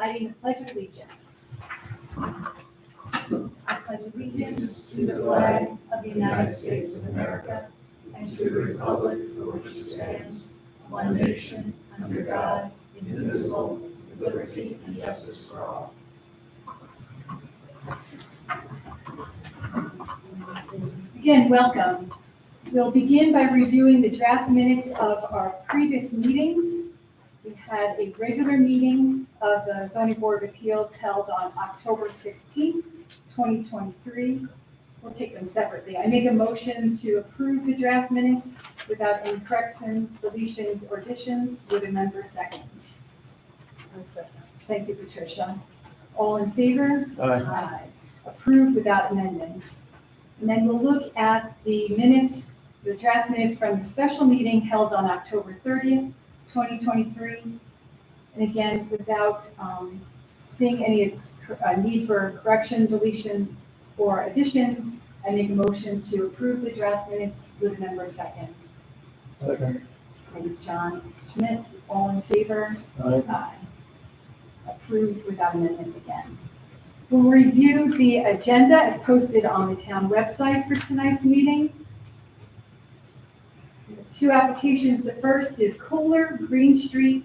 reciting the Pledge of Allegiance. I pledge allegiance to the flag of the United States of America and to the republic for which it stands, one nation, under God, indivisible, with liberty and justice for all. Again, welcome. We'll begin by reviewing the draft minutes of our previous meetings. We had a regular meeting of the Zoning Board of Appeals held on October 16th, 2023. We'll take them separately. I make a motion to approve the draft minutes without any corrections, deletions, or additions. Would a member second? Thank you, Patricia. All in favor? Aye. Approved without amendment. And then we'll look at the minutes, the draft minutes from the special meeting held on October 30th, 2023. And again, without seeing any need for correction, deletion, or additions, I make a motion to approve the draft minutes. Would a member second? Second. Thanks, John. Schmidt, all in favor? Aye. Approved without amendment again. We'll review the agenda as posted on the town website for tonight's meeting. We have two applications. The first is Kohler Green Street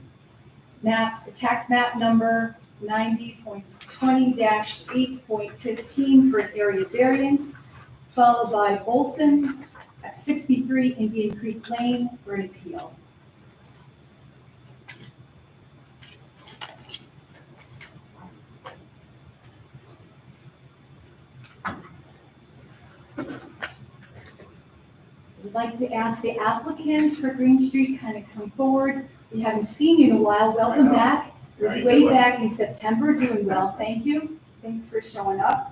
map, tax map number 90.20-8.15 for an area variance, followed by Bolson at 63 Indian Creek Lane for an appeal. I'd like to ask the applicant for Green Street kind of come forward. We haven't seen you in a while. Welcome back. It was way back in September. Doing well, thank you. Thanks for showing up.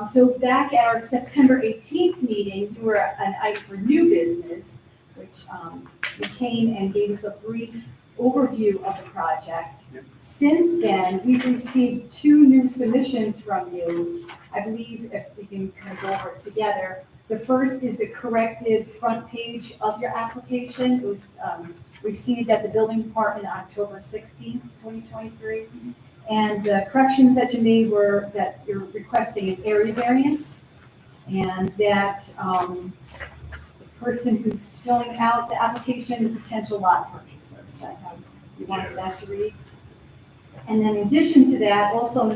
So back at our September 18th meeting, you were an item for new business, which you came and gave us a brief overview of the project. Since then, we've received two new submissions from you. I believe if we can kind of go over it together. The first is a corrected front page of your application. It was received at the building department on October 16th, 2023. And the corrections that you made were that you're requesting an area variance and that the person who's filling out the application, the potential lot purchaser. Is that how you wanted that to read? And then in addition to that, also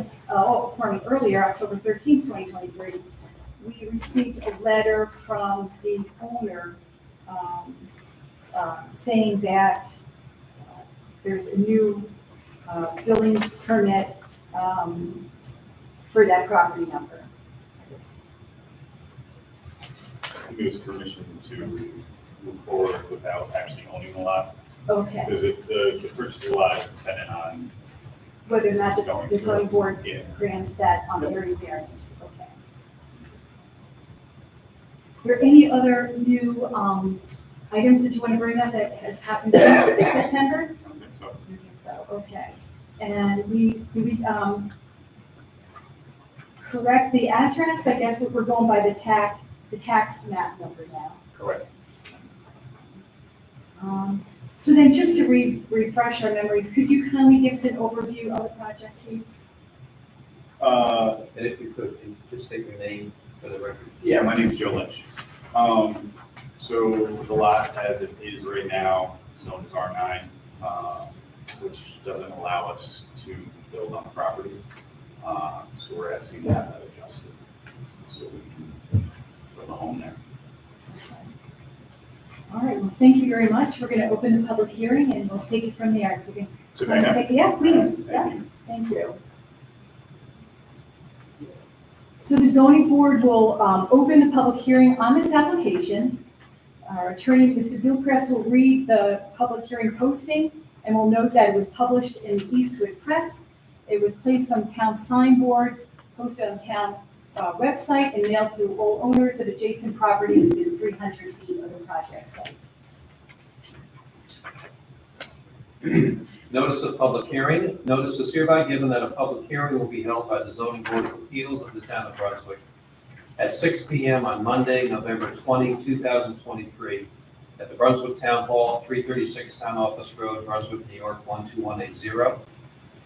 earlier, October 13th, 2023, we received a letter from the owner saying that there's a new building permit for that property number. Give us permission to move forward without actually owning the lot. Okay. Because the purchase of the lot is dependent on Whether or not the zoning board Yeah. grants that area variance. Okay. Are there any other new items that you want to bring up that has happened since September? I don't think so. You think so? Okay. And we correct the address? I guess we're going by the tax map number now. Correct. So then just to refresh our memories, could you kindly give us an overview of the project, please? And if you could, just state your name for the record. Yeah, my name's Joe Lynch. So the lot as it is right now, zoned as R9, which doesn't allow us to build on the property. So we're asking to have that adjusted so we can build a home there. All right, well, thank you very much. We're going to open the public hearing and we'll take it from there. So we So can take, yeah, please. Thank you. Thank you. So the zoning board will open the public hearing on this application. Our attorney, Mr. Gilchrist, will read the public hearing posting and will note that it was published in the Eastwood Press. It was placed on town signboard, posted on town website, and mailed to all owners of adjacent property within 300 feet of the project site. Notice of public hearing. Notice is hereby given that a public hearing will be held by the Zoning Board of Appeals of the town of Brunswick at 6 p.m. on Monday, November 20, 2023, at the Brunswick Town Hall, 336 Town Office Road, Brunswick, New York, 12180.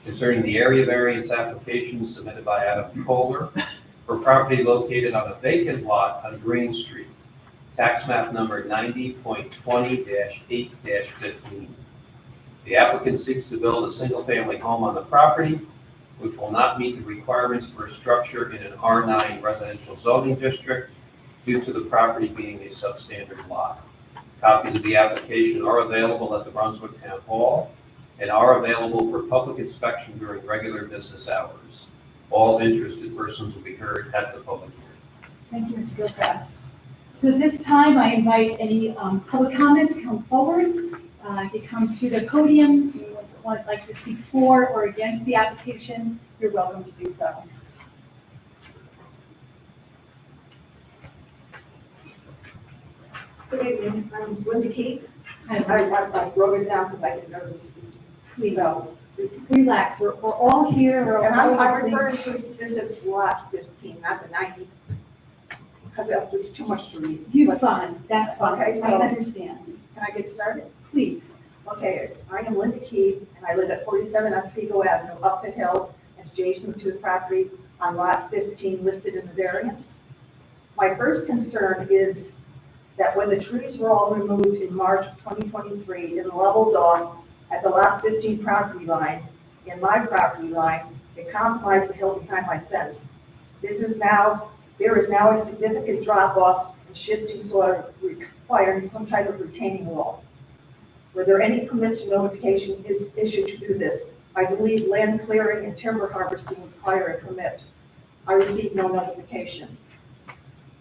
concerning the area variance application submitted by Adam Kohler for property located on a vacant lot on Green Street, tax map number 90.20-8-15. The applicant seeks to build a single-family home on the property, which will not meet the requirements for a structure in an R9 residential zoning district due to the property being a substandard lot. Copies of the application are available at the Brunswick Town Hall and are available for public inspection during regular business hours. All interested persons will be heard at the public hearing. Thank you, Mr. Gilchrist. So at this time, I invite any public comment to come forward. If you come to the podium, you would like to speak for or against the application, you're welcome to do so. Good evening, I'm Linda Keith, and I wrote it down because I get nervous. Please, So, relax, we're all here, we're and all I'm listening. referring to this as lot 15, not the 90, because it's too much to read. You But- fine, that's fine, Okay, I so- understand. Can I get started? Please, Okay, I am Linda Keith, and I live at 47 Otsego Avenue, up the hill, adjacent to the property on lot 15 listed in the variance. My first concern is that when the trees were all removed in March of 2023 and leveled off at the lot 15 property line, in my property line, it compromised the hill behind my fence. There is now a significant drop off and shifting soil requiring some type of retaining wall. Were there any permits or notification is issued to do this? I believe land clearing and timber harvesting require a permit. I received no notification.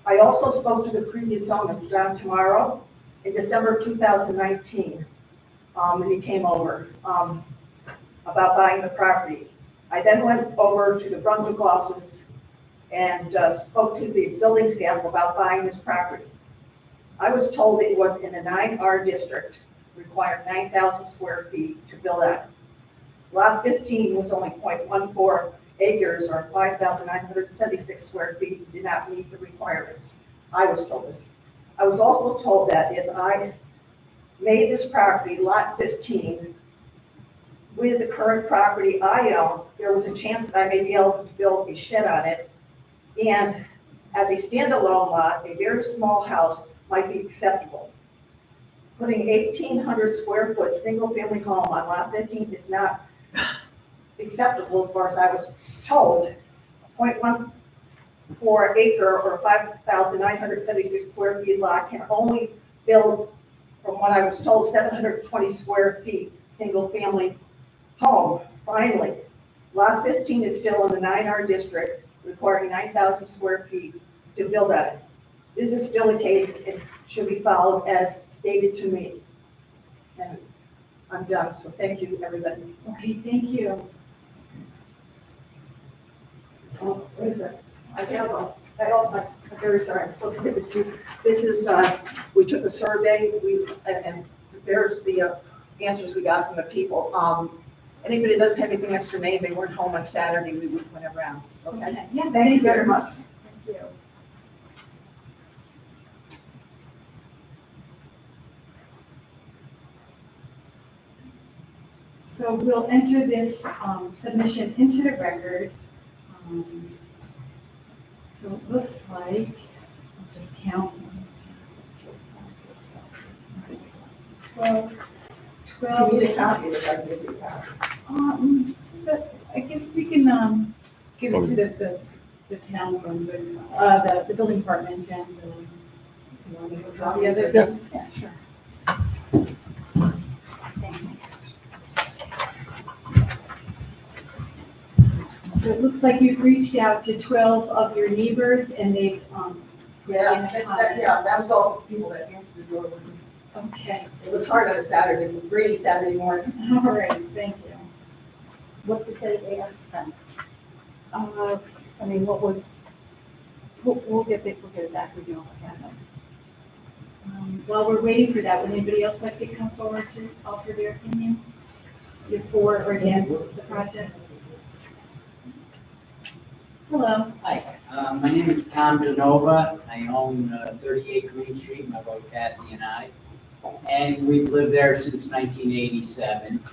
I also spoke to the previous owner, John Tomorrow, in December of 2019, when he came over, about buying the property. I then went over to the Brunswick offices and spoke to the building staff about buying this property. I was told it was in a 9R district, required 9,000 square feet to build on. Lot 15 was only 0.14 acres or 5,976 square feet, did not meet the requirements. I was told this. I was also told that if I made this property, lot 15, with the current property I own, there was a chance that I may be able to build a shed on it. And as a standalone lot, a very small house might be acceptable. Putting 1,800 square foot single family home on lot 15 is not acceptable as far as I was told. 0.14 acre or 5,976 square feet lot can only build, from what I was told, 720 square feet, single family home, finally. Lot 15 is still in the 9R district, requiring 9,000 square feet to build on it. This is still the case and should be followed as stated to me. And I'm done, so thank you, everybody. okay, thank you. Oh, what is that? I'm very sorry, I'm supposed to give this to you. This is, we took a survey, and there's the answers we got from the people. Anybody that doesn't have anything extra name, they weren't home on Saturday, we went around, okay? Okay, yeah, Thank you very much. Thank you. So we'll enter this submission into the record. So it looks like, I'll just count. 12. You need a copy of it, I can give you a copy. But I guess we can give it to the town of Brunswick, the building department and you want to make a copy of it? Yeah, sure. Thank you. So it looks like you've reached out to 12 of your neighbors and they've, Yeah, that was all the people that answered the door with me. okay. It was hard on a Saturday, rainy Saturday morning. All right, thank you. What did they ask them? I mean, what was, We'll get it back, we know what happened. While we're waiting for that, would anybody else like to come forward to offer their opinion? You're for or against the project? Hello. Hi, my name is Tom DeNova. I own 38 Green Street, my wife Kathy and I. And we've lived there since 1987.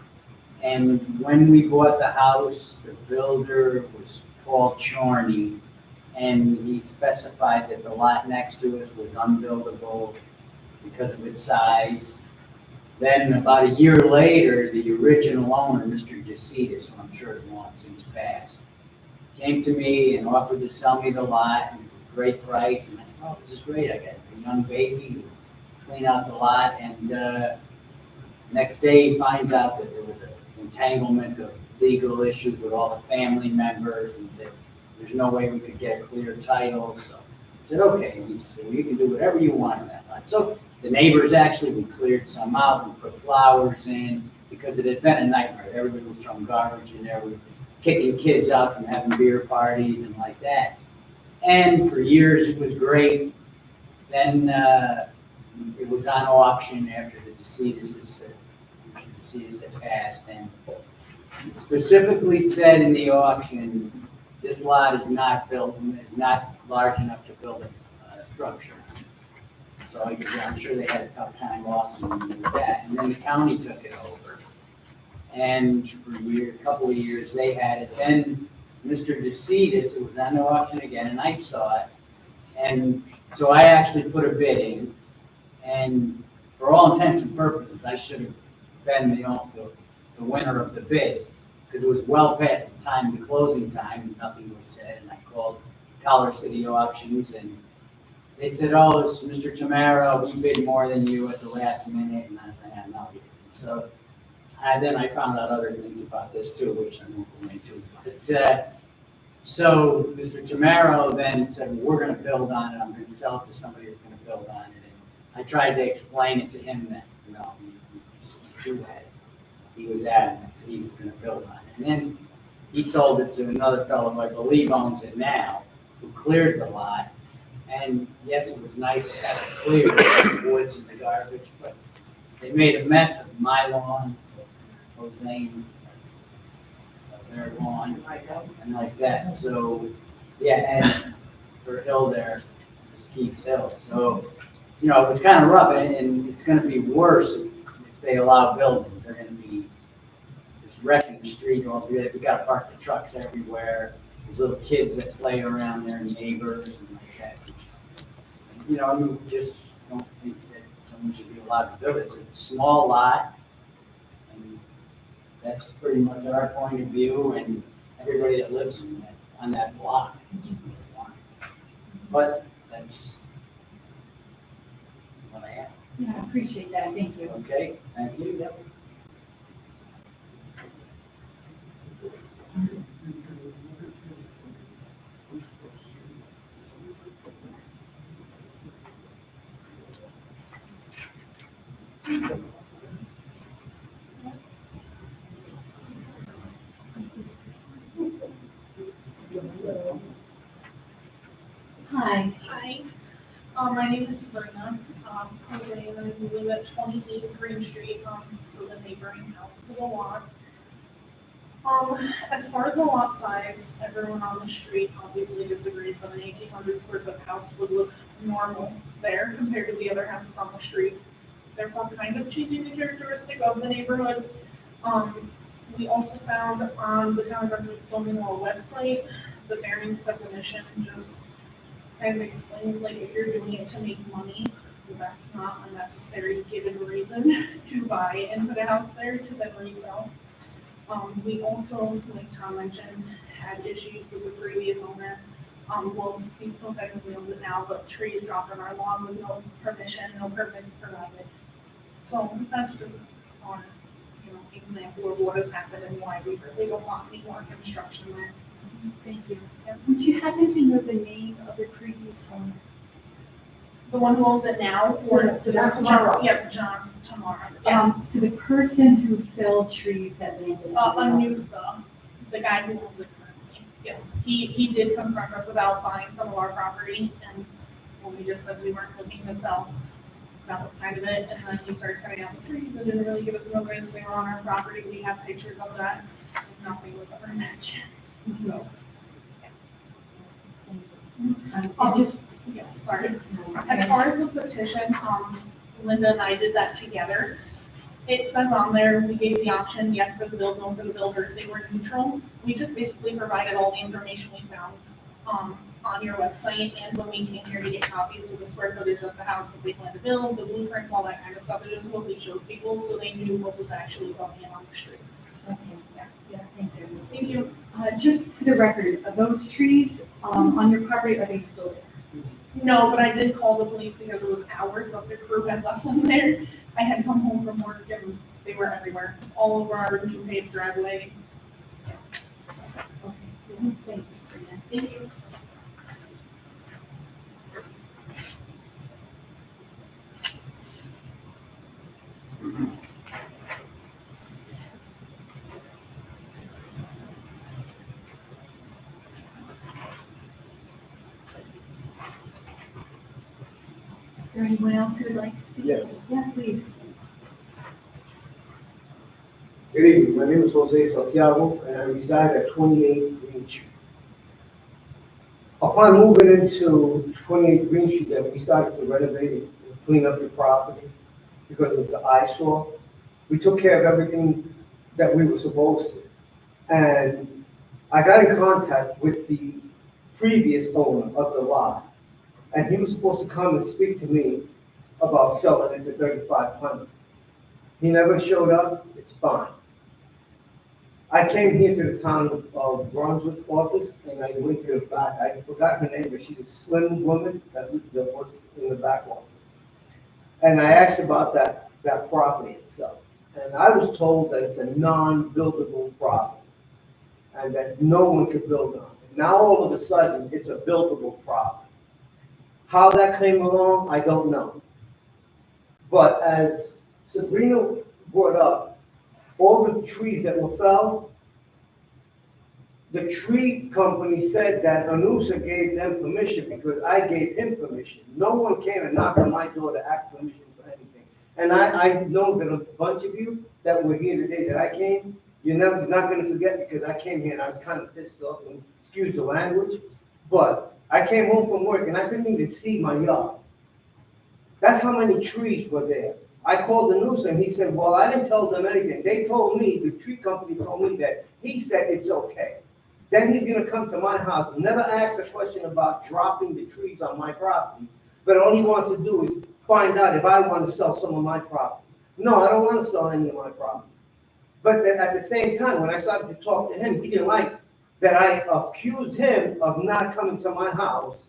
And when we bought the house, the builder was Paul Chorney, and he specified that the lot next to us was unbuildable because of its size. Then about a year later, the original owner, Mr. DeCitis, who I'm sure is long since passed, came to me and offered to sell me the lot, and it was a great price, and I said, oh, this is great, I got a young baby, clean out the lot, and next day he finds out that there was an entanglement of legal issues with all the family members, and said, there's no way we could get a clear title, so I said, okay, and he just said, well, you can do whatever you want in that lot. So the neighbors actually, we cleared some out, we put flowers in, because it had been a nightmare. Everybody was throwing garbage in there, we were kicking kids out from having beer parties and like that. And for years, it was great. Then it was on auction after the DeCitis had passed, and it specifically said in the auction, this lot is not built, is not large enough to build a structure. So I'm sure they had a tough time auctioning with that. And then the county took it over. And for a couple of years, they had it. Then Mr. DeCitis, it was on the auction again, and I saw it. And so I actually put a bid in. And for all intents and purposes, I should have been the winner of the bid, because it was well past the closing time, and nothing was said. And I called Collar City Auctions, and they said, oh, it's Mr. Tamaro, he bid more than you at the last minute. And I was like, yeah, no, he didn't. So then I found out other things about this too, which I won't go into. But, so Mr. Tamaro then said, well, we're going to build on it. I'm going to sell it to somebody who's going to build on it. And I tried to explain it to him that, no, you just can't do that. He was adamant that he was going to build on it. And then he sold it to another fellow who I believe owns it now, who cleared the lot. And yes, it was nice to have it cleared, the woods and the garbage, but they made a mess of my lawn, Jose, their lawn, and like that. So, yeah, and for Hill there, just Keith's Hill. So, you know, it was kind of rough, and it's going to be worse if they allow building. They're going to be just wrecking the street all through it. We got to park the trucks everywhere. There's little kids that play around there, neighbors and like that. You know, I just don't think that someone should be allowed to build it. It's a small lot, and that's pretty much our point of view, and everybody that lives on that block is really wants. But that's what I have. Yeah, I appreciate that, thank you. Okay, thank you. Yep. Hi. Hi, my name is Sabrina. Jose, and I live at 28 Green Street, so the neighboring house to the lot. As far as the lot size, everyone on the street obviously disagrees that an 1,800 square foot house would look normal there compared to the other houses on the street. Therefore, kind of changing the characteristic of the neighborhood. We also found on the Town of Brunswick Zoning Law website, the variance definition just kind of explains, like, if you're doing it to make money, that's not a necessary given reason to buy and put a house there to then resell. We also, like Tom mentioned, had issues with the previous owner. Well, he still technically owns it now, but trees dropped on our lawn with no permission, no permits provided. So that's just one, example of what has happened and why we really don't want any more construction there. Thank you. Would you happen to know the name of the previous owner? The one who owns it now, or John Tamaro. Yeah, John Tamaro. Yes. So the person who felled trees that landed. Anusa, the guy who owns it currently. Yes, he did confront us about buying some of our property, and when we just said we weren't looking to sell, that was kind of it. And then he started cutting out the trees and didn't really give us notice. They were on our property. We have pictures of that. Nothing was ever mentioned. So, sorry. As far as the petition, Linda and I did that together. It says on there, we gave the option, yes for the build, no for the builder, they were neutral. We just basically provided all the information we found, on your website, and when we came here to get copies of the square footage of the house that they plan to build, the blueprints, all that kind of stuff, it is what we showed people, so they knew what was actually going in on the street. Okay, yeah, thank you. Thank you. Just for the record, are those trees, on your property, are they still there? No, but I did call the police because it was hours that the crew had left them there. I had come home from work and they were everywhere, all over our new paved driveway. Okay, thank you, Sabrina. Thank you. Is there anyone else who would like to speak? Yes. Yeah, please. Good evening, my name is Jose Santiago, and I reside at 28 Green Street. Upon moving into 28 Green Street, that we started to renovate and clean up the property because of the eyesore. We took care of everything that we were supposed to. And I got in contact with the previous owner of the lot, and he was supposed to come and speak to me about selling it for $3,500. He never showed up, it's fine. I came here to the town of Brunswick office, and I went to the back, I forgot her name, but she's a slim woman that works in the back office. And I asked about that property itself, and I was told that it's a non-buildable property, and that no one could build on it. Now, all of a sudden, it's a buildable property. How that came along, I don't know. But as Sabrina brought up, all the trees that were felled, the tree company said that Anusa gave them permission because I gave him permission. No one came and knocked on my door to ask permission for anything. And I know that a bunch of you that were here today that I came, you're not gonna forget because I came here and I was kind of pissed off, and excuse the language, but I came home from work and I couldn't even see my yard. That's how many trees were there. I called the news and he said, well, I didn't tell them anything. They told me, the tree company told me that he said it's okay. Then he's gonna come to my house, never ask a question about dropping the trees on my property, but all he wants to do is find out if I want to sell some of my property. No, I don't want to sell any of my property. But at the same time, when I started to talk to him, he didn't like that I accused him of not coming to my house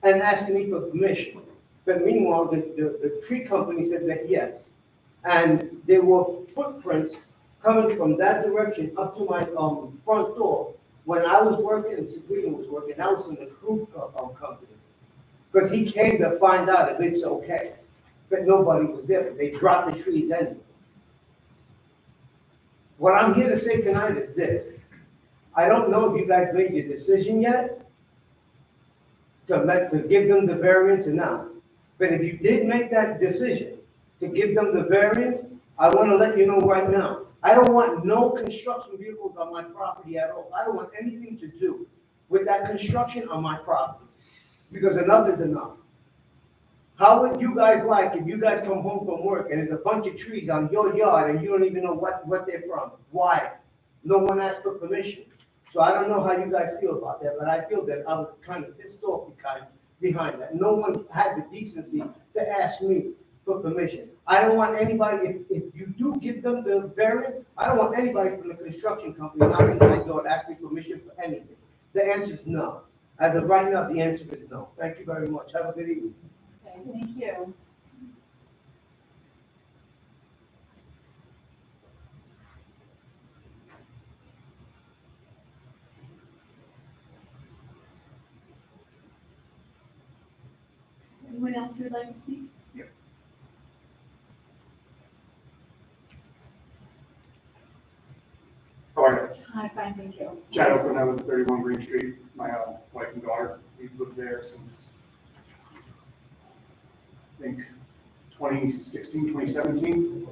and asking me for permission. But meanwhile, the tree company said that yes. And there were footprints coming from that direction up to my front door. When I was working and Sabrina was working, I was in the crew company. Because he came to find out if it's okay. But nobody was there, but they dropped the trees anyway. What I'm here to say tonight is this. I don't know if you guys made your decision yet to give them the variance or not. But if you did make that decision to give them the variance, I want to let you know right now, I don't want no construction vehicles on my property at all. I don't want anything to do with that construction on my property, because enough is enough. How would you guys like if you guys come home from work and there's a bunch of trees on your yard and you don't even know what they're from? Why? No one asked for permission. So I don't know how you guys feel about that, but I feel that I was kind of pissed off behind that. No one had the decency to ask me for permission. I don't want anybody, if you do give them the variance, I don't want anybody from the construction company knocking on my door to ask me permission for anything. The answer is no. As of right now, the answer is no. Thank you very much. Have a good evening. Okay, thank you. Is there anyone else who would like to speak? How are you? Hi, fine, thank you. Chad Oakland, I live at 31 Green Street. My wife and daughter, we've lived there since, I think, 2016, 2017.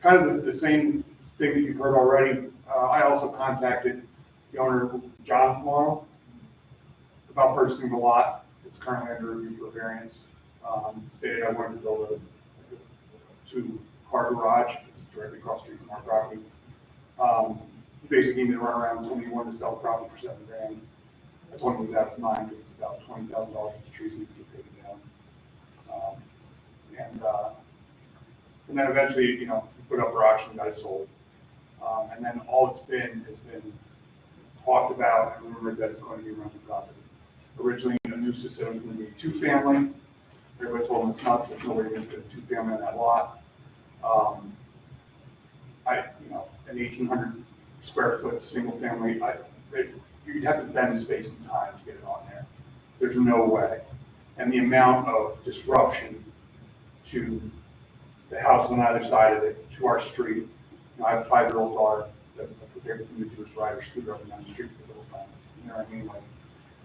Kind of the same thing that you've heard already. I also contacted the owner, John, tomorrow about purchasing the lot. It's currently under review for variance. Stated I wanted to build a to car garage, it's directly across the street from our property. He basically gave me the runaround, told me he wanted to sell the property for $7,000. I told him he was out of mind, because it's about $20,000 for the trees need to get taken down. And then eventually, you know, we put up for auction, got it sold. And then all it's been has been talked about and rumored that it's going to be rental property. Originally, a new system was going to be a 2-family. Everybody told them it's not, there's no way to get a 2-family on that lot. You know, an 1,800 square foot single family, you'd have to bend space and time to get it on there. There's no way. And the amount of disruption to the house on either side of it, to our street. You know, I have a 5-year-old daughter that I put everything to do is ride her scooter up and down the street with the little friends. You know what I mean? Like,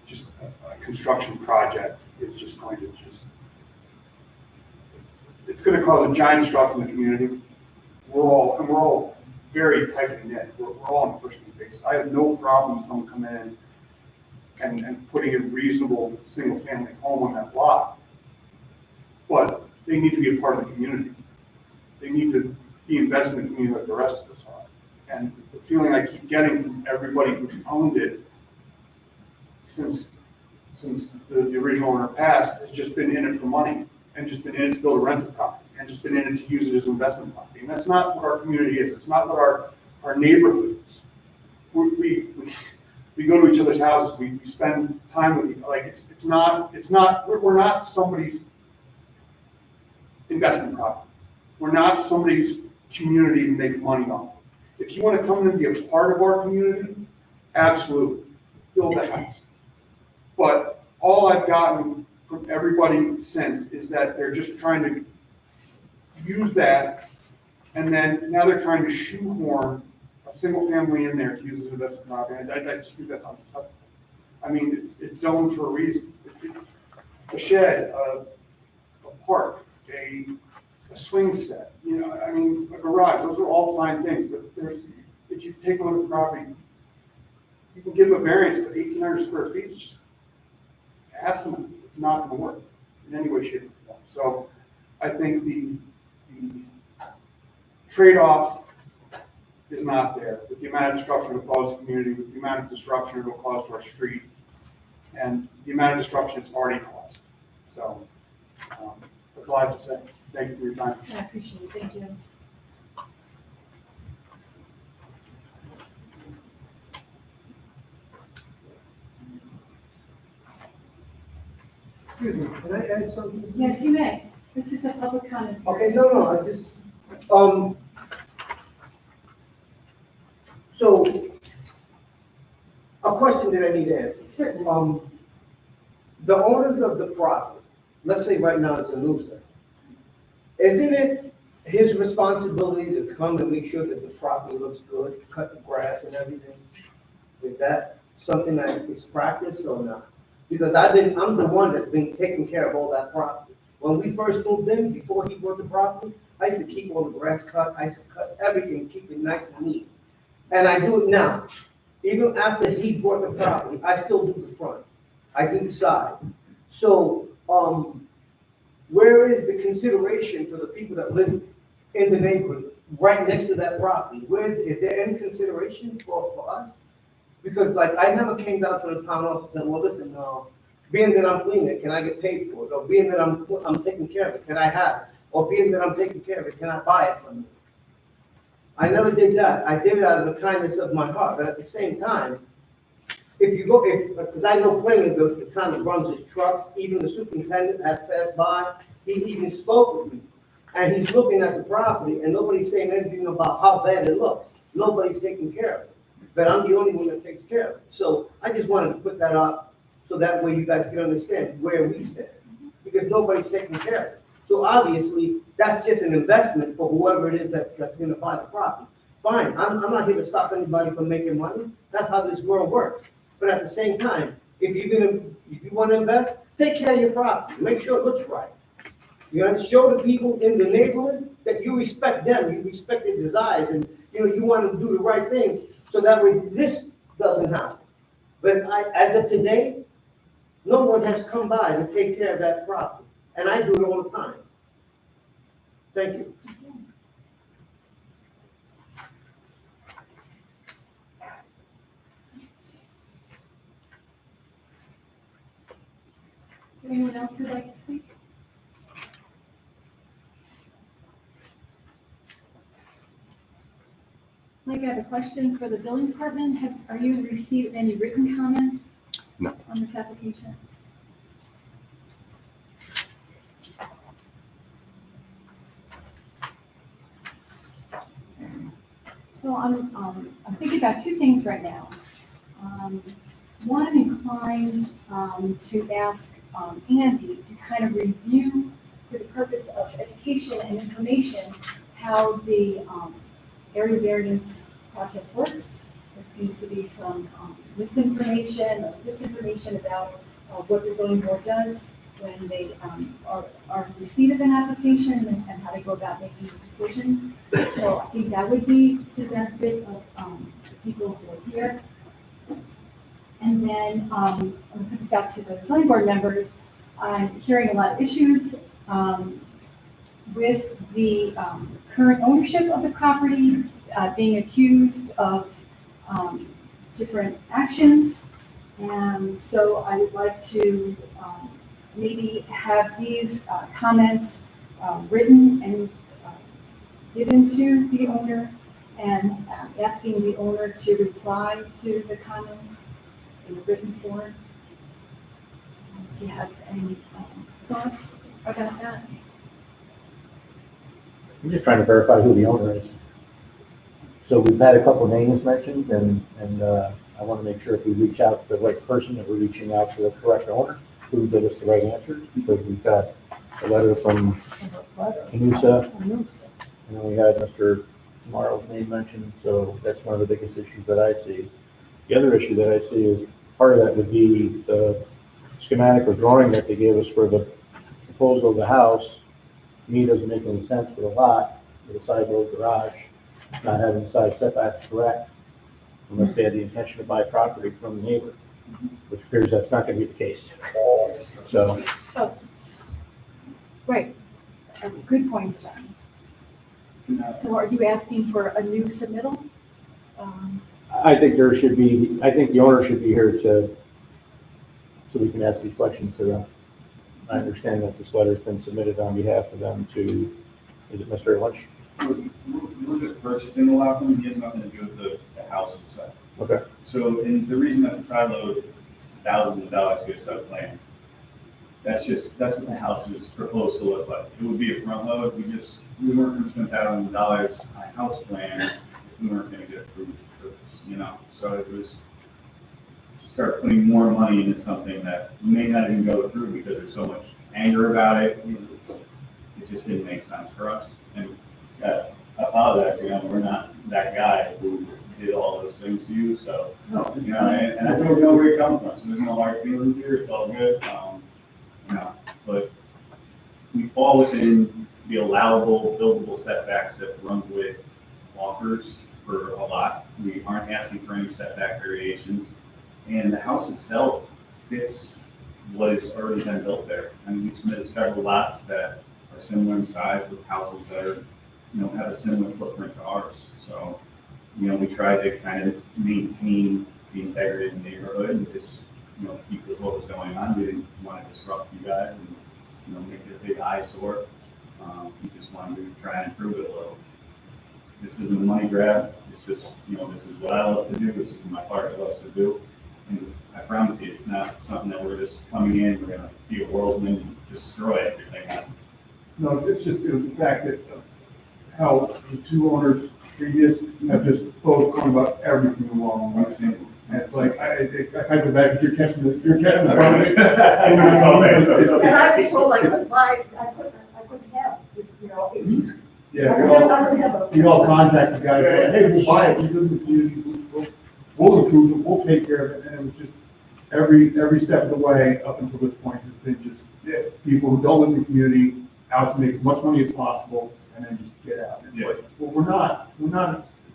just a construction project is just going to it's going to cause a giant disruption in the community. We're all very tightly knit. We're all on the first name basis. I have no problem with someone coming in and putting a reasonable single-family home on that lot. But they need to be a part of the community. They need to be invested in the community like the rest of us are. And the feeling I keep getting from everybody who's owned it since the original owner passed has just been in it for money, and just been in it to build a rental property, and just been in it to use it as an investment property. And that's not what our community is. It's not what our neighborhood is. We go to each other's houses. We spend time with each other. Like, we're not somebody's investment property. We're not somebody's community to make money off. If you want to come and be a part of our community, absolutely, build a house. But all I've gotten from everybody since is that they're just trying to use that, and then now they're trying to shoehorn a single family in there to use as an investment property. And I just think that's unacceptable. I mean, it's zoned for a reason. It's a shed, a park, a swing set, you know, I mean, a garage, those are all fine things, but if you take a look at the property, you can give a variance, but 1,800 square feet is just asinine. It's not gonna work in any way, shape, or form. So I think the trade-off is not there with the amount of disruption it will cause the community, with the amount of disruption it will cause to our street, and the amount of disruption it's already caused. So that's all I have to say. Thank you for your time. I appreciate it, thank you. Excuse me, can I add something? Yes, you may. This is a public comment. Okay, no, I just, so, a question that I need to answer. Certainly. The owners of the property, let's say right now it's a nuisance, isn't it his responsibility to come and make sure that the property looks good, cut the grass and everything? Is that something that is practiced or not? Because I'm the one that's been taking care of all that property. When we first moved in, before he bought the property, I used to keep all the grass cut, I used to cut everything, keep it nice and neat. And I do it now. Even after he bought the property, I still do the front. I do the side. So, where is the consideration for the people that live in the neighborhood, right next to that property? Is there any consideration for us? Because like, I never came down to the town office and, well, listen, being that I'm cleaning it, can I get paid for it? Or being that I'm taking care of it, can I have it? Or being that I'm taking care of it, can I buy it from you? I never did that. I did it out of the kindness of my heart, but at the same time, because I know plenty of the kind that runs his trucks, even the superintendent has passed by, he even spoke with me. And he's looking at the property and nobody's saying anything about how bad it looks. Nobody's taking care of it. But I'm the only one that takes care of it. So I just wanted to put that up so that way you guys can understand where we stand. Because nobody's taking care of it. So obviously, that's just an investment for whoever it is that's gonna buy the property. Fine, I'm not here to stop anybody from making money. That's how this world works. But at the same time, if you wanna invest, take care of your property. Make sure it looks right. You know, show the people in the neighborhood that you respect them, you respect their desires, and you want to do the right thing, so that way this doesn't happen. But as of today, no one has come by to take care of that property, and I do it all the time. Thank you. Is there anyone else who'd like to speak? Mike, I have a question for the building department. Are you received any written comment? No. On this application? So I'm thinking about two things right now. One, I'm inclined to ask Andy to kind of review, for the purpose of education and information, how the area variance process works. There seems to be some misinformation or disinformation about what the zoning board does when they are in receipt of an application and how they go about making a decision. So I think that would be to the benefit of the people who are here. And then I'm going to put this out to the zoning board members. I'm hearing a lot of issues with the current ownership of the property, being accused of different actions. And so I would like to maybe have these comments written and given to the owner, and asking the owner to reply to the comments in a written form. Do you have any thoughts about that? I'm just trying to verify who the owner is. So we've had a couple names mentioned, and I want to make sure if we reach out to the right person, that we're reaching out to the correct owner, who gave us the right answers, because we've got a letter from Anusa, and then we had Mr. Tomorrow's name mentioned, so that's one of the biggest issues that I see. The other issue that I see is, part of that would be the schematic or drawing that they gave us for the proposal of the house. To me, doesn't make any sense for the lot, with a side road garage, not having side setbacks correct, unless they had the intention to buy property from the neighbor, which appears that's not going to be the case. So, Right. Good points, John. So are you asking for a new submittal? I think the owner should be here so we can ask these questions to them. I understand that this letter's been submitted on behalf of them to, is it Mr. Lynch? We're just purchasing the lot from them, it has nothing to do with the house itself. Okay. So, and the reason that's a side load, it's thousands of dollars to get a set of plans. That's what the house is proposed to look like. It would be a front load, we weren't gonna spend thousands of dollars on a house plan if we weren't gonna get approved for this, So it was to start putting more money into something that may not even go through because there's so much anger about it. It just didn't make sense for us. And I apologize, we're not that guy who did all those things to you, so, and I totally know where you're coming from, so there's no hard feelings here, it's all good. But we fall within the allowable buildable setbacks that Brunswick offers for a lot. We aren't asking for any setback variations, and the house itself fits what has already been built there. I mean, we submitted several lots that are similar in size with houses that are, have a similar footprint to ours. So, we try to kind of maintain the integrity of the neighborhood and just, keep with what was going on. We didn't want to disrupt you guys and, make it a big eyesore. We just wanted to try and improve it a little. This isn't a money grab. It's just, this is what I love to do. This is what my partner loves to do. And I promise you, it's not something that we're just coming in, we're gonna be a whirlwind and destroy everything. No, it was the fact that how the two owners previous have just both come about everything along. And it's like, I go back, you're catching the front of it. And I was told I couldn't buy, I couldn't have, Yeah, we all contact the guy, hey, we'll buy it, you live in the community, we'll improve it, we'll take care of it, and it was just, every step of the way up until this point has been just people who don't live in the community, out to make as much money as possible, and then just get out. It's like, well, we're not,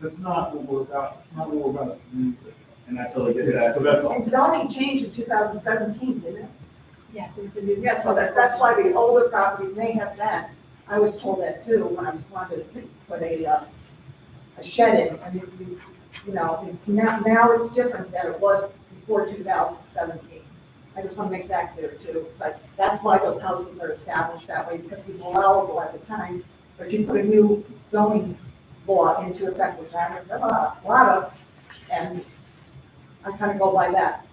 that's not what we're about, it's not what we're about. And I totally get that. So that's all. And zoning changed in 2017, didn't it? Yes, there was a new. Yeah, so that's why the older properties may have that. I was told that too, when I was wanting to put a shed in, and you know, it's now it's different than it was before 2017. I just want to make that clear too, but that's why those houses are established that way, because it was allowable at the time, but you put a new zoning law into effect with that, there's a lot of, and I kind of go by that.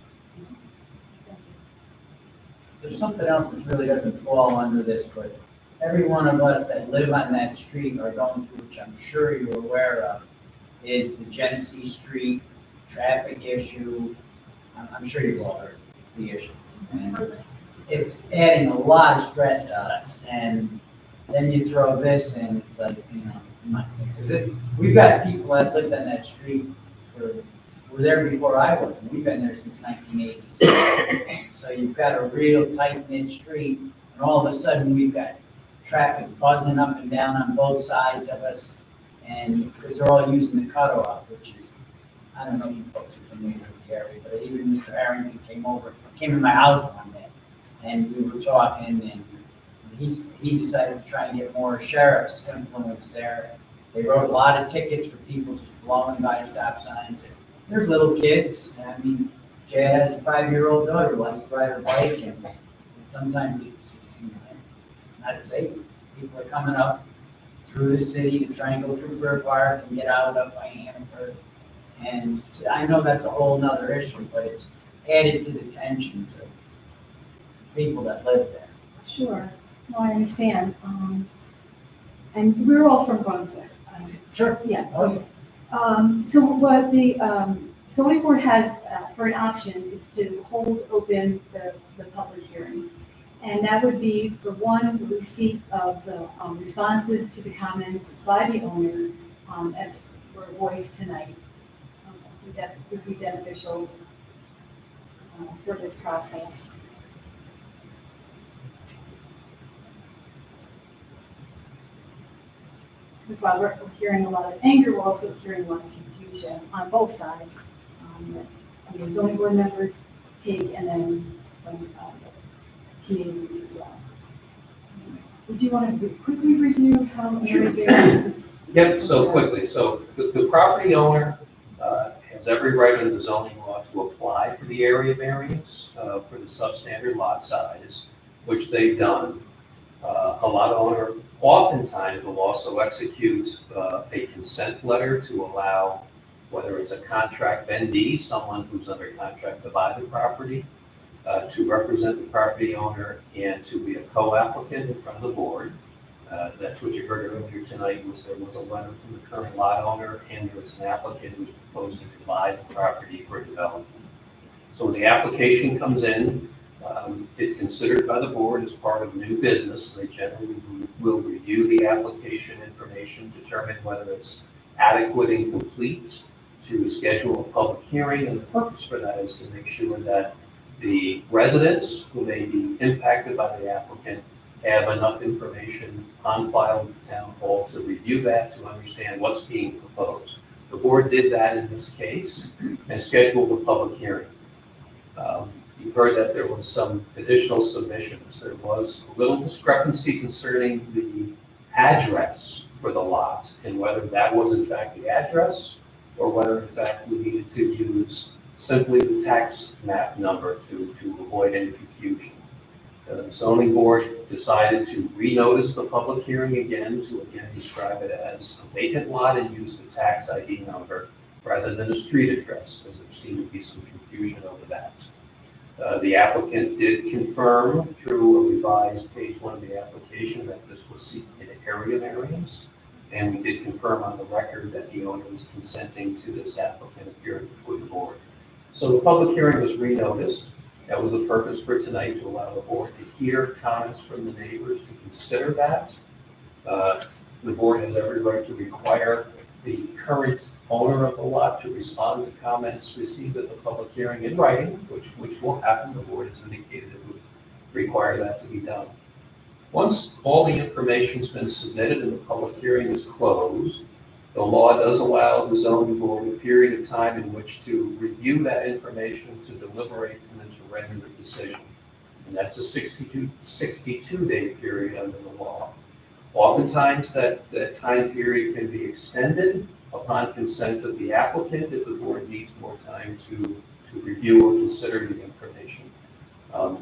There's something else which really doesn't fall under this, but every one of us that live on that street are going through, which I'm sure you're aware of, is the Genesee Street traffic issue. I'm sure you've all heard the issues. And it's adding a lot of stress to us, and then you throw this and it's like, you know, we've got people that lived on that street were there before I was, and we've been there since 1986. So you've got a real tight-knit street, and all of a sudden we've got traffic buzzing up and down on both sides of us, and because they're all using the cutoff, which is, I don't know if you folks are familiar with the area, but even Mr. Harrington came in my house one day, and we were talking, and he decided to try and get more sheriff's influence there. They wrote a lot of tickets for people just blowing by stop signs. And there's little kids. I mean, Jay has a 5-year-old daughter who likes to ride her bike, and sometimes it's just, you know, it's not safe. People are coming up through the city to try and go through Fair Park and get out up by Hannaford. And I know that's a whole nother issue, but it's added to the tensions of people that live there. Sure, well, I understand. And we're all from Brunswick. Sure. Yeah. Oh, yeah. So what the zoning board has for an option is to hold open the public hearing. And that would be for one, the receipt of the responses to the comments by the owner as were voiced tonight. I think that would be beneficial for this process. That's why we're hearing a lot of anger, we're also hearing a lot of confusion on both sides. I mean, zoning board members, Kate, and then from communities as well. Would you want to quickly review how area variance is? Yep, so quickly, so the property owner has every right under the zoning law to apply for the area variance for the substandard lot size, which they've done. A lot owner oftentimes will also execute a consent letter to allow, whether it's a contract vendee, someone who's under contract to buy the property, to represent the property owner and to be a co-applicant in front of the board. That's what you heard earlier tonight, was there was a letter from the current lot owner and there was an applicant who's proposing to buy the property for development. So when the application comes in, it's considered by the board as part of new business. They generally will review the application information, determine whether it's adequate and complete to schedule a public hearing. And the purpose for that is to make sure that the residents who may be impacted by the applicant have enough information on file at the town hall to review that, to understand what's being proposed. The board did that in this case and scheduled a public hearing. You've heard that there was some additional submissions. There was a little discrepancy concerning the address for the lot and whether that was in fact the address or whether in fact we needed to use simply the tax map number to avoid any confusion. The zoning board decided to renotice the public hearing again to again describe it as a vacant lot and use the tax ID number rather than a street address, because there seemed to be some confusion over that. The applicant did confirm through a revised page 1 of the application that this was seeking an area variance, and we did confirm on the record that the owner was consenting to this applicant appearing before the board. So the public hearing was renoticed. That was the purpose for tonight, to allow the board to hear comments from the neighbors, to consider that. The board has every right to require the current owner of the lot to respond to comments received at the public hearing in writing, which will happen. The board has indicated it would require that to be done. Once all the information's been submitted and the public hearing is closed, the law does allow the zoning board a period of time in which to review that information, to deliberate, and then to render a decision. And that's a 62-day period under the law. Oftentimes, that time period can be extended upon consent of the applicant if the board needs more time to review or consider the information.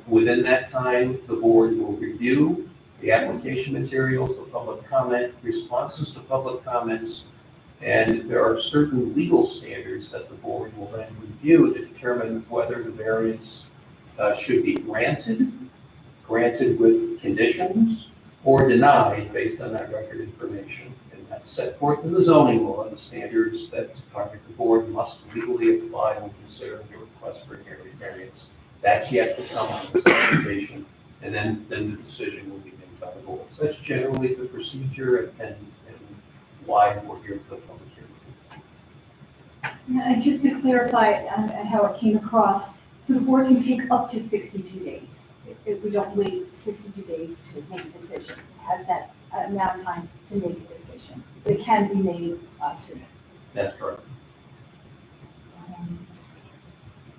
Within that time, the board will review the application materials, the public comment, responses to public comments, and there are certain legal standards that the board will then review to determine whether the variance should be granted with conditions, or denied based on that record information. And that's set forth in the zoning law, the standards that the board must legally apply when considering the request for an area variance. That's yet to come on this application, and then the decision will be made by the board. So that's generally the procedure and why we're here for the public hearing. Yeah, and just to clarify how it came across, so the board can take up to 62 days. If we don't wait 62 days to make a decision. It has that amount of time to make a decision. But it can be made sooner. That's correct.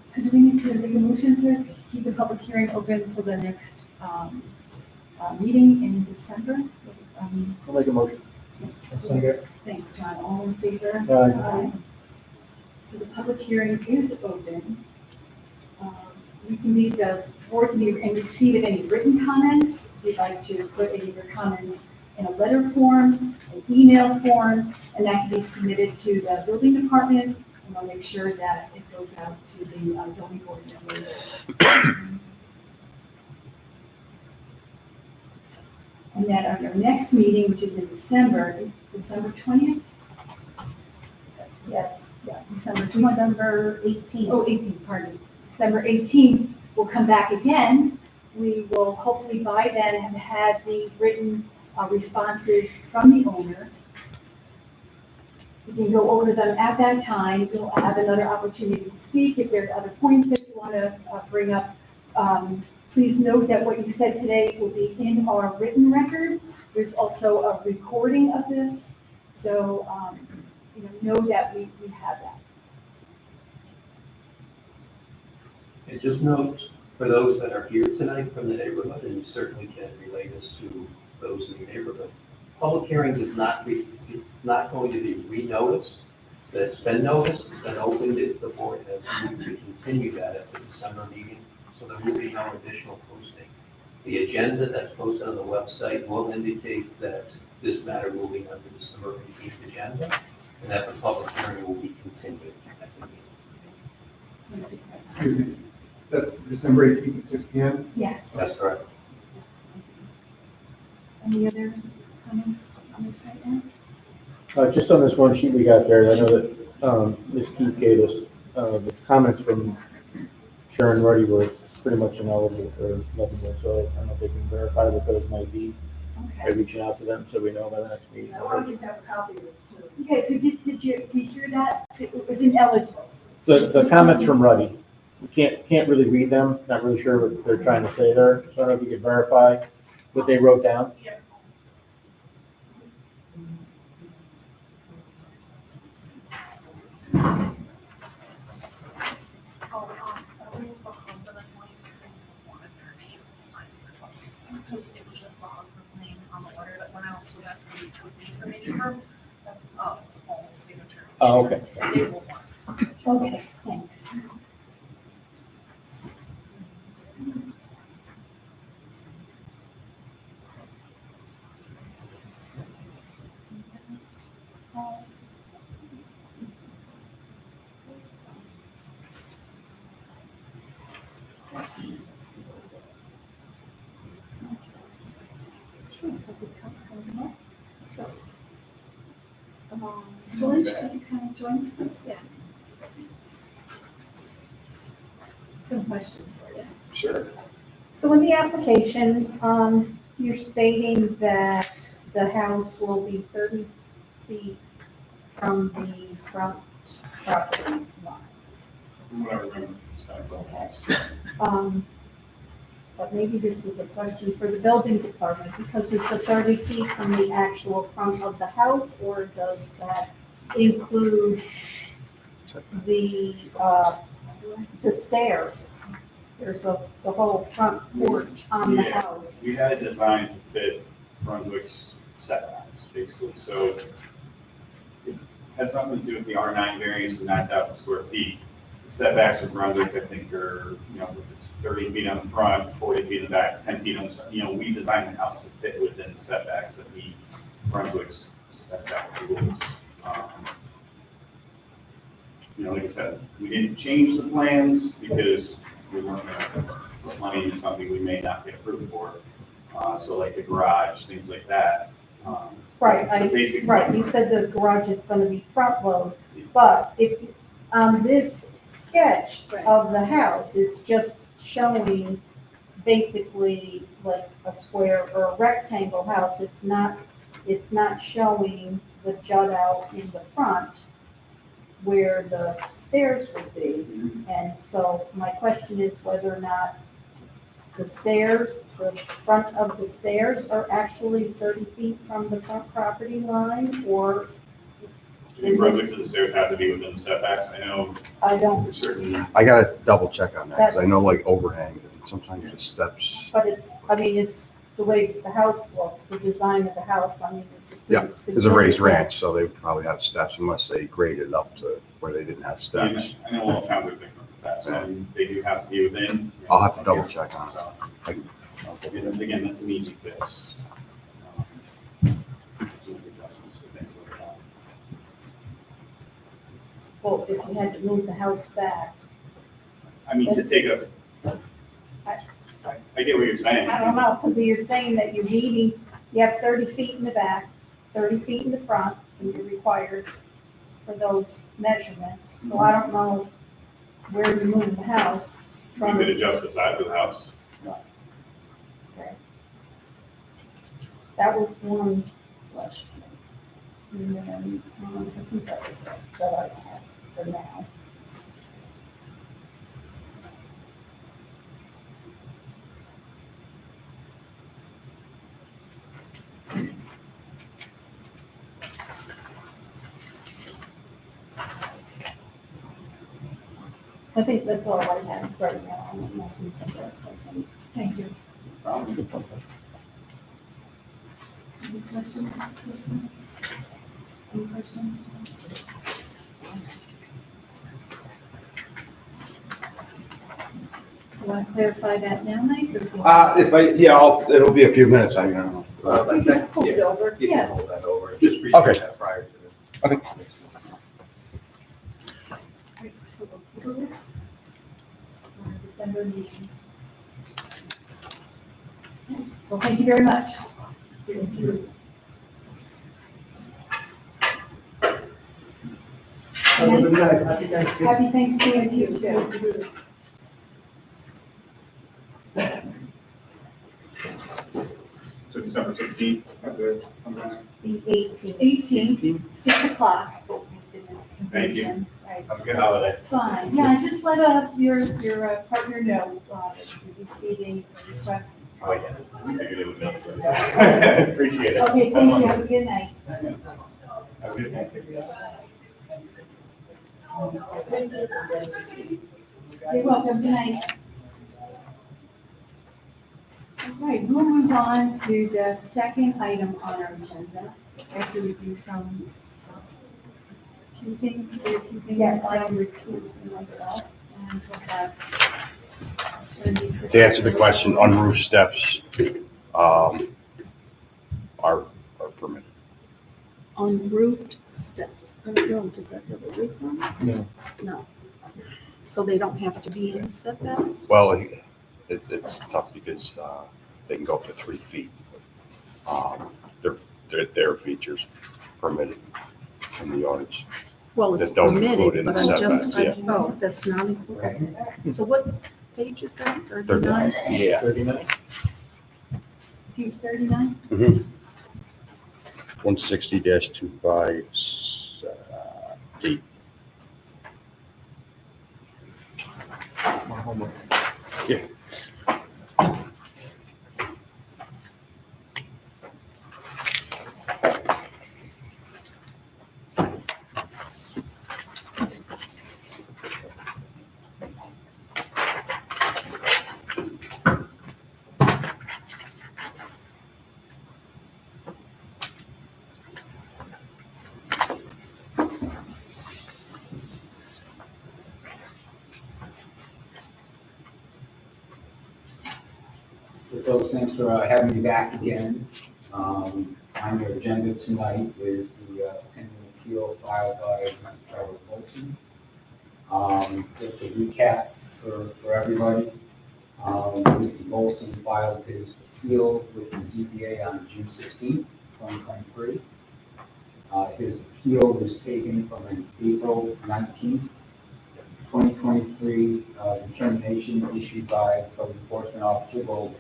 So do we need to make a motion to keep the public hearing open until the next meeting in December? I'll make a motion. Thanks, John. All in favor? Aye. So the public hearing is open. You can leave the board can and receive any written comments. If you'd like to put any of your comments in a letter form, an email form, and that can be submitted to the building department. And we'll make sure that it goes out to the zoning board members. And then on our next meeting, which is in December 20th? Yes, Yeah, December 20th. December 18th. Oh, 18th, pardon me. December 18th, we'll come back again. We will hopefully by then have had the written responses from the owner. We can go over them at that time. You'll have another opportunity to speak. If there are other points that you want to bring up, please note that what you said today will be in our written record. There's also a recording of this, so know that we have that. And just note, for those that are here tonight from the neighborhood, and you certainly can relay this to those in the neighborhood, public hearing is not going to be re-noticed. That it's been noticed, it's been opened, the board has moved to continue that at the December meeting, so there will be no additional posting. The agenda that's posted on the website will indicate that this matter will be on the December 18th agenda, and that the public hearing will be continued at the meeting. Excuse me. That's December 18th at 6 p.m.? Yes. That's correct. Any other comments on this right now? Just on this one sheet we got there, I know that Ms. Keith gave us the comments from Sharon Ruddy were pretty much ineligible or legible, so I don't know if they can verify what those might be by Okay. reaching out to them so we know by the next meeting. I want you to have a copy of this too. Okay, so did you hear that? It was ineligible. The comments from Ruddy, we can't really read them, not really sure what they're trying to say there, so I don't know if you could verify what they wrote down. Yeah. That was the husband and wife who wanted their name signed for something, because it was just the husband's name on the letter that went out, so that we took the information from, that's, Paul's signature. Oh, okay. They will want. Okay, thanks. Sure. Sure. Mr. Lynch, could you kind of join us, please? Yeah. Some questions for you. Sure. So in the application, you're stating that the house will be 30 feet from the front property line. Whatever, it's kind of going But maybe this is a question for the building department, because it's the 30 feet from the actual front of the house, or does that include the stairs? There's the whole front porch on the Yeah. house. We had it designed to fit Brunswick's setbacks, basically. So it has nothing to do with the R9 variance of 9,000 square feet. The setbacks of Brunswick, I think, are, if it's 30 feet on the front, 40 feet in the back, 10 feet on the side, we designed the house to fit within the setbacks that meet Brunswick's setback rules. Like I said, we didn't change the plans because we weren't going to put money into something we may not get approved for. So like the garage, things like that. Right, So basically- right, you said the garage is gonna be front load, but if, on this sketch of the house, it's just showing basically like a square or a rectangle house, it's not showing the jut out in the front where the stairs would be. And so my question is whether or not the stairs, the front of the stairs are actually 30 feet from the front property line, or is it, Brunswick to the stairs have to be within the setbacks. I know I don't, there's certain, I gotta double check on that, because I That's- know like overhang, and sometimes the steps. but it's, it's the way the house looks, the design of the house, it's a Yeah, pretty It's a raised significant- ranch, so they probably have steps unless they graded up to where they didn't have steps. I know all towns are different with that, so they do have to be within. I'll have to double check on it. So, I'll double- again, that's an easy fix. Adjustments to things like that. Well, if you had to move the house back, I mean, to take a, I get what you're saying. I don't know, because you're saying that you're needing, you have 30 feet in the back, 30 feet in the front, and you're required for those measurements. So I don't know where you move the house We from. could adjust the size of the house. Okay. That was one question. And then, I think that was it that I had for now. I think that's all I have right now. I don't know if you think that's what's in. Thank you. Problem. Any questions? Any questions? Do you want to clarify that now, Mike? or do you- It'll be a few minutes, I don't know. You can hold it over, You can yeah. hold that over, just read Okay. that prior to the. Okay. Great, so we'll table this. for our December meeting. Well, thank you very much. Thank you. Have a good night. Happy Thanksgiving. Happy Thanksgiving to you too. So December 16th, have to come back. The 18th. 18th, 6 o'clock. Thank you. Right. Have a good holiday. Fine, yeah, just let your partner know that you're receiving a request. Oh, yeah. We figured it would be, so appreciate it. Okay, thank you, have a good night. Have a good night. You're welcome, good night. All right, we'll move on to the second item on our agenda, after we do some accusing, Yes, I'm I'm recusing myself, and we'll have. To answer the question, unroofed steps, are permitted. Unroofed steps. Does that have a roof on it? No. No. So they don't have to be in the setback? Well, it's tough because, they can go up to 3 feet. Their features permitted in the ordinance. Well, it's That don't include permitted, in but the I just, setbacks, oh, that's not included. So what page is that? 39? Yeah. 39? Page 39? 160-25 D. Yeah. Phil, thanks for having me back again. On your agenda tonight is the pending appeal filed by Charles Bolton. Just to recap for everybody, Mr. Bolton filed his appeal with the ZBA on June 16th, 2023. His appeal was taken from an April 19th, 2023 determination issued by Code Enforcement Officer Bolton.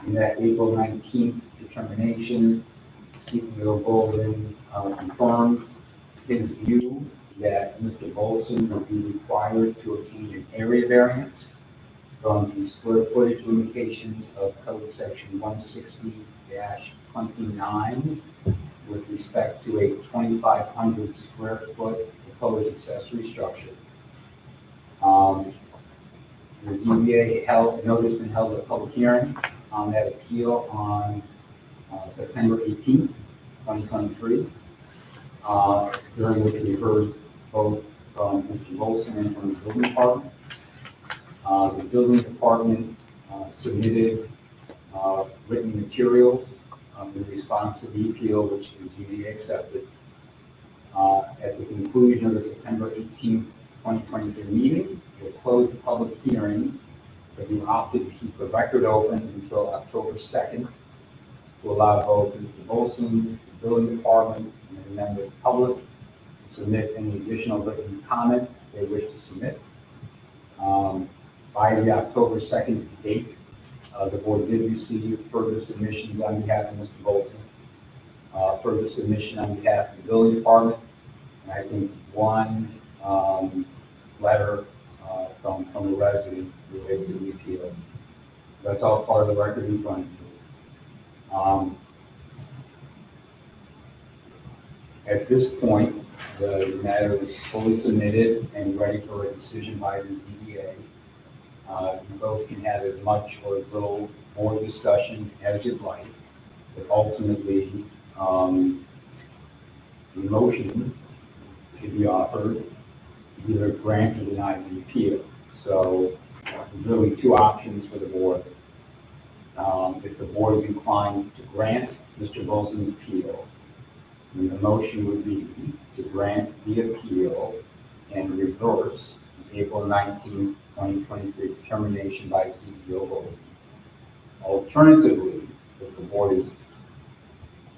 In that April 19th determination, CEO Bolton confirmed his view that Mr. Bolton would be required to obtain an area variance from the square footage limitations of Code Section 160-29 with respect to a 2,500 square foot proposed accessory structure. The ZBA noticed and held a public hearing on that appeal on September 18th, 2023, during which we heard both from Mr. Wilson and from the building department. The building department submitted written materials in response to the appeal, which the ZBA accepted. At the conclusion of the September 18th, 2023 meeting, we closed the public hearing, but we opted to keep the record open until October 2nd to allow both Mr. Bolson, the building department, and the member of the public to submit any additional written comment they wish to submit. By the October 2nd date, the board did receive further submissions on behalf of Mr. Bolton, further submission on behalf of the building department, and I think one letter from a resident related to the appeal. That's all part of the record in front of you. At this point, the matter is fully submitted and ready for a decision by the ZBA. You both can have as much or as little more discussion as you'd like, but ultimately, the motion should be offered to either grant or deny the appeal. So there's really two options for the board. If the board is inclined to grant Mr. Bolson's appeal, then the motion would be to grant the appeal and reverse the April 19th, 2023 determination by CEO Bolton. Alternatively, if the board is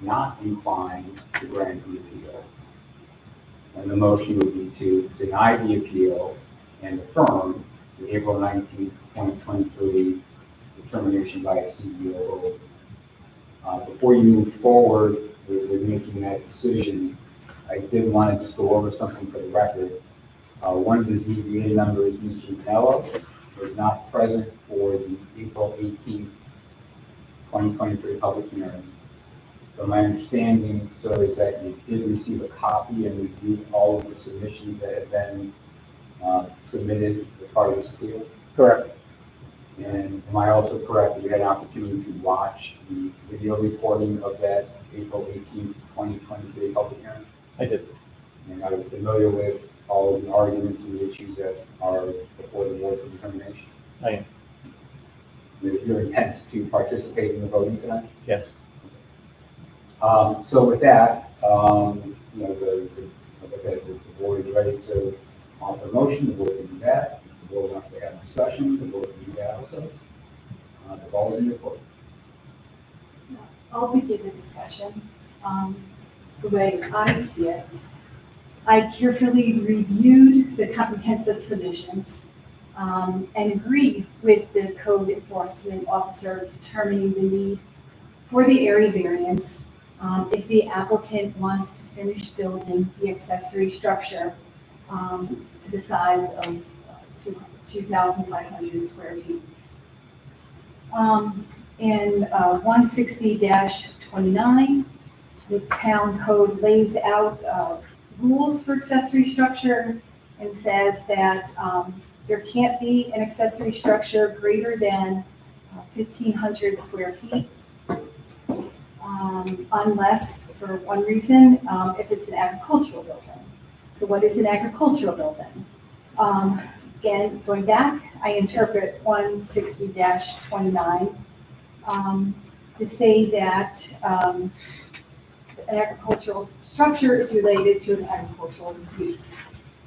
not inclined to grant the appeal, then the motion would be to deny the appeal and affirm the April 19th, 2023 determination by CEO Bolton. Before you move forward with making that decision, I did want to just go over something for the record. One of the ZBA members, Mr. Manello, was not present for the April 18th, 2023 public hearing. But my understanding, sir, is that you did receive a copy and reviewed all of the submissions that have been submitted as part of this appeal? Correct. And am I also correct that you had an opportunity to watch the video recording of that April 18th, 2023 public hearing? I did. And are you familiar with all of the arguments and the issues that are before the board for determination? I am. Is it your intent to participate in the voting tonight? Yes. So with that, like I said, the board is ready to offer a motion, the board can do that. If the board wants to have discussion, the board can do that also. The ball is in your court. I'll begin the discussion. The way I see it, I carefully reviewed the comprehensive submissions and agree with the code enforcement officer determining the need for the area variance if the applicant wants to finish building the accessory structure to the size of 2,500 square feet. In 160-29, the town code lays out rules for accessory structure and says that there can't be an accessory structure greater than 1,500 square feet unless, for one reason, if it's an agricultural building. So what is an agricultural building? Again, going back, I interpret 160-29 to say that the agricultural structure is related to an agricultural use.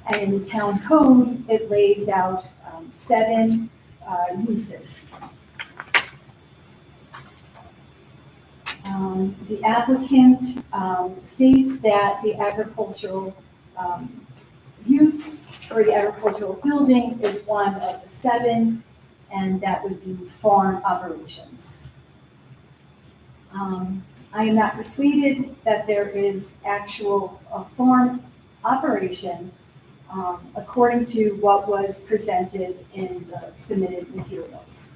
And in the town code, it lays out 7 uses. The applicant states that the agricultural use or the agricultural building is one of the 7, and that would be farm operations. I am not persuaded that there is actual farm operation according to what was presented in the submitted materials.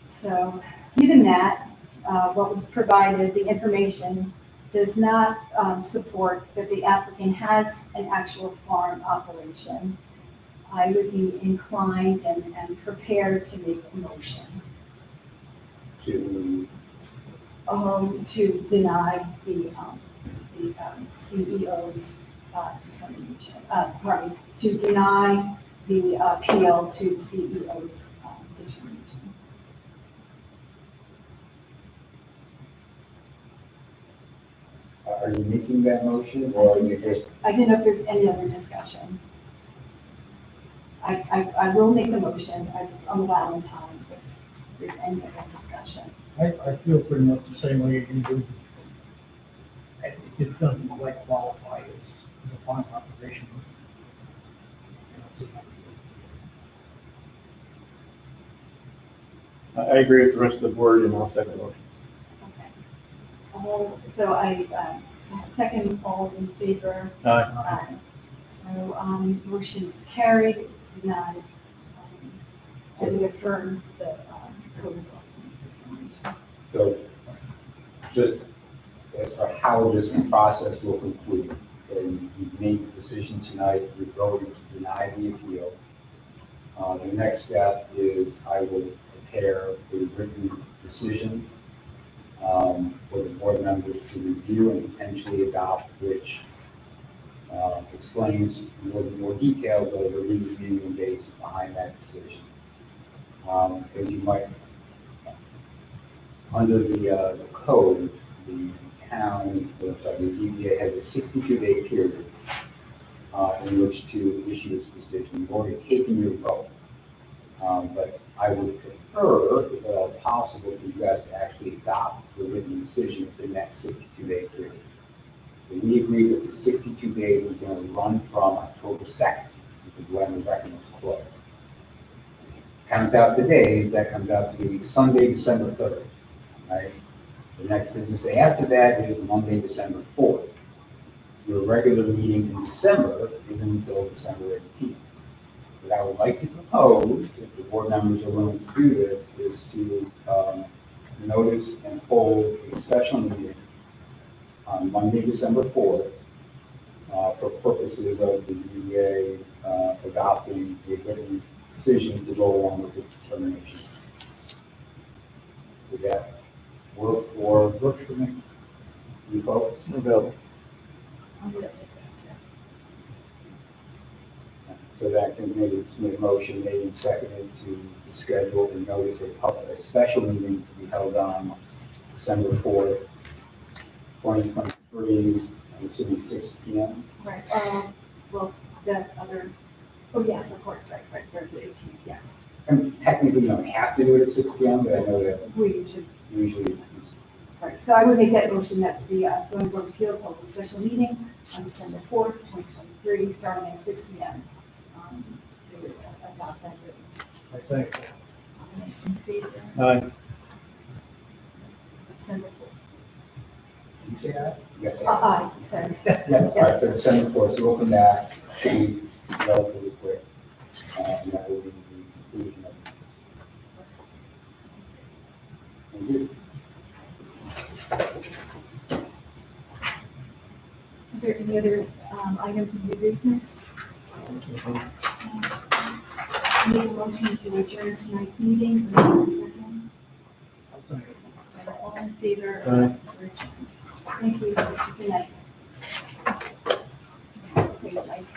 So given that, what was provided, the information does not support that the applicant has an actual farm operation, I would be inclined and prepared to make a motion to deny the CEO's determination, pardon, to deny the appeal to the CEO's determination. Are you making that motion, or are you just? I don't know if there's any other discussion. I will make the motion, I'm allowing time if there's any other discussion. I feel pretty much the same way as you do. It just doesn't quite qualify as a farm operation. I agree with the rest of the board, and I'll second the motion. Okay. So I second, all in favor? Aye. So, motion is carried, it's denied, and we affirm the code enforcement determination. So, just as for how this process will conclude, and you've made the decision tonight, you're voting to deny the appeal. The next step is I will prepare a written decision for the board members to review and potentially adopt, which explains in more detail the reasoning and basis behind that decision. As you might, under the code, the town, the ZBA has a 62-day period in which to issue its decision. You've already taken your vote, but I would prefer, if at all possible, for you guys to actually adopt the written decision within that 62-day period. And we agreed that the 62 days was going to run from October 2nd, which is when the record was closed. Count out the days, that comes out to be Sunday, December 3rd, right? The next business day after that is Monday, December 4th. Your regular meeting in December isn't until December 18th. What I would like to propose, if the board members are willing to do this, is to notice and hold a special meeting on Monday, December 4th, for purposes of the ZBA adopting the written decision to go along with the determination. Would that works for me? You folks? Available. So that I think maybe it's made a motion made and seconded to schedule and notice a special meeting to be held on December 4th, 2023, I'm assuming 6 p.m. Right, well, that other, oh, yes, of course, right, the 18th, yes. And technically, you don't have to do it at 6 p.m., but I know that We should. usually. Right, so I would make that motion that the zoning board of appeals holds a special meeting on December 4th, 2023, starting at 6 p.m. To adopt that written. I think. In favor? Aye. December You say aye? Yes. 4th. Aye, sorry. Yes, all right, so December 4th, so we'll come back, and relatively quick, and that will be the conclusion of it. Thank you. Are there any other items of new business? Make a motion to adjourn tonight's meeting. Second. I'll say. All in favor? Aye. Thank you. Good night. Thanks, Mike.